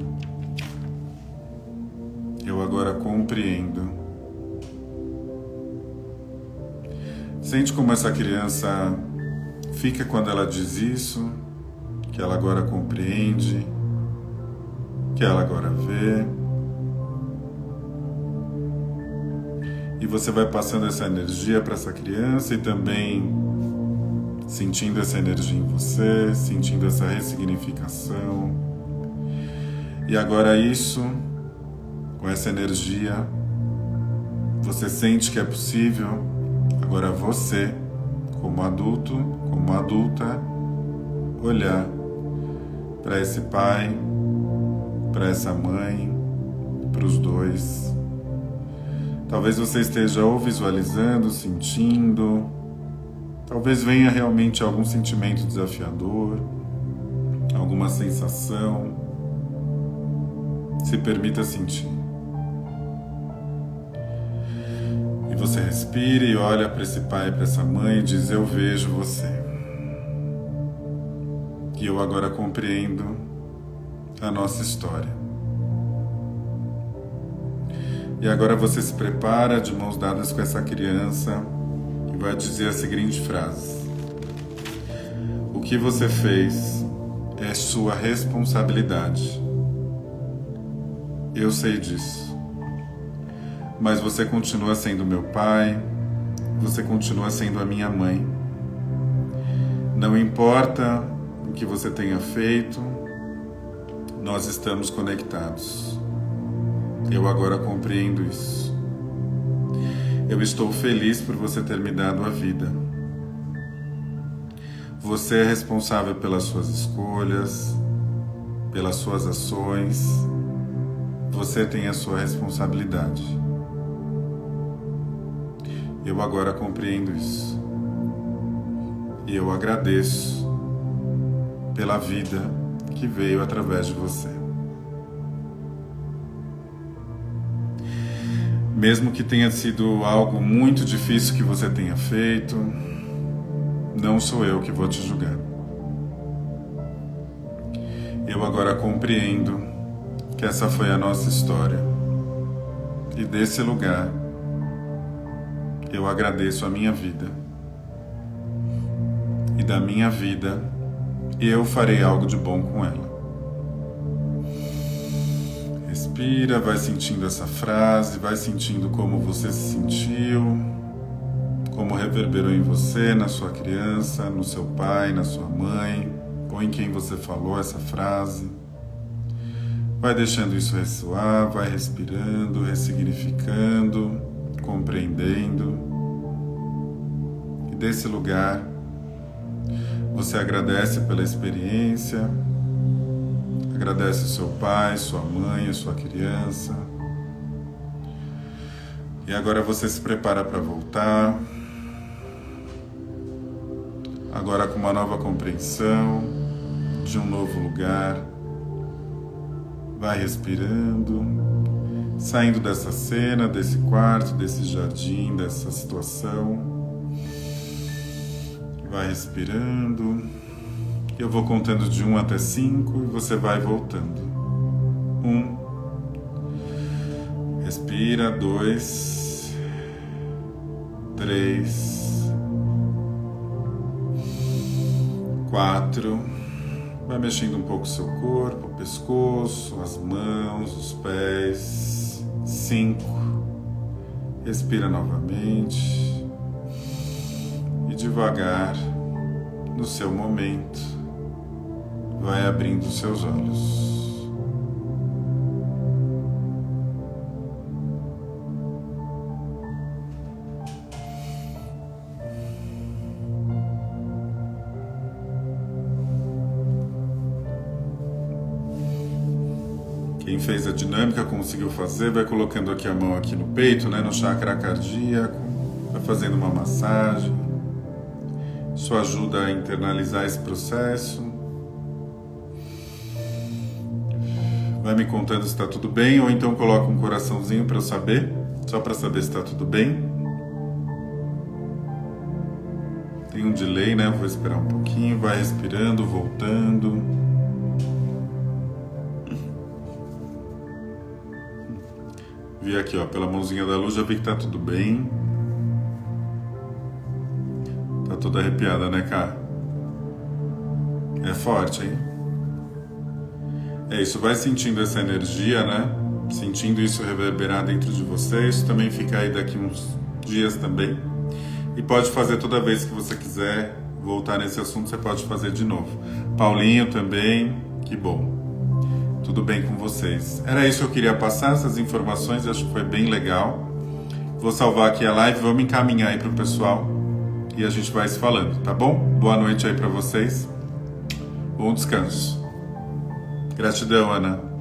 Eu agora compreendo. Sente como essa criança fica quando ela diz isso, que ela agora compreende, que ela agora vê. E você vai passando essa energia para essa criança e também sentindo essa energia em você, sentindo essa ressignificação. E agora isso, com essa energia, você sente que é possível, agora você, como adulto, como adulta, olhar para esse pai, para essa mãe, para os dois. Talvez você esteja ou visualizando, sentindo, talvez venha realmente algum sentimento desafiador, alguma sensação. Se permita sentir. E você respira e olha para esse pai, para essa mãe e diz: eu vejo você. E eu agora compreendo a nossa história. E agora você se prepara de mãos dadas com essa criança e vai dizer a seguinte frase: o que você fez é sua responsabilidade. Eu sei disso. Mas você continua sendo meu pai, você continua sendo a minha mãe. Não importa o que você tenha feito, nós estamos conectados. Eu agora compreendo isso. Eu estou feliz por você ter me dado a vida. Você é responsável pelas suas escolhas, pelas suas ações. Você tem a sua responsabilidade. Eu agora compreendo isso. E eu agradeço pela vida que veio através de você. Mesmo que tenha sido algo muito difícil que você tenha feito, não sou eu que vou te julgar. Eu agora compreendo que essa foi a nossa história. E desse lugar, eu agradeço a minha vida. E da minha vida, eu farei algo de bom com ela. Respira, vai sentindo essa frase, vai sentindo como você se sentiu, como reverberou em você, na sua criança, no seu pai, na sua mãe, ou em quem você falou essa frase. Vai deixando isso ressoar, vai respirando, ressignificando, compreendendo. E desse lugar, você agradece pela experiência, agradece o seu pai, sua mãe, a sua criança. E agora você se prepara para voltar. Agora com uma nova compreensão de um novo lugar. Vai respirando, saindo dessa cena, desse quarto, desse jardim, dessa situação. Vai respirando. Eu vou contando de 1 até 5 e você vai voltando. 1. Respira. 2. 3. 4. Vai mexendo um pouco o seu corpo, o pescoço, as mãos, os pés. 5. Respira novamente. E devagar, no seu momento, vai abrindo os seus olhos. Quem fez a dinâmica, conseguiu fazer, vai colocando aqui a mão aqui no peito, no chakra cardíaco, vai fazendo uma massagem. Isso ajuda a internalizar esse processo. Vai me contando se está tudo bem, ou então coloca um coraçãozinho para eu saber, só para saber se está tudo bem. Tem um delay, né? Vou esperar um pouquinho, vai respirando, voltando. Vi aqui, ó, pela mãozinha da luz, já vi que tá tudo bem. Tá toda arrepiada, né, cara? É forte, hein? É isso, vai sentindo essa energia, né? Sentindo isso reverberar dentro de você. Isso também fica aí daqui uns dias também. E pode fazer toda vez que você quiser voltar nesse assunto, você pode fazer de novo. Paulinho também, que bom. Tudo bem com vocês. Era isso que eu queria passar, essas informações, acho que foi bem legal. Vou salvar aqui a live, vamos encaminhar aí pro pessoal e a gente vai se falando, tá bom? Boa noite aí para vocês. Bom descanso. Gratidão, Ana.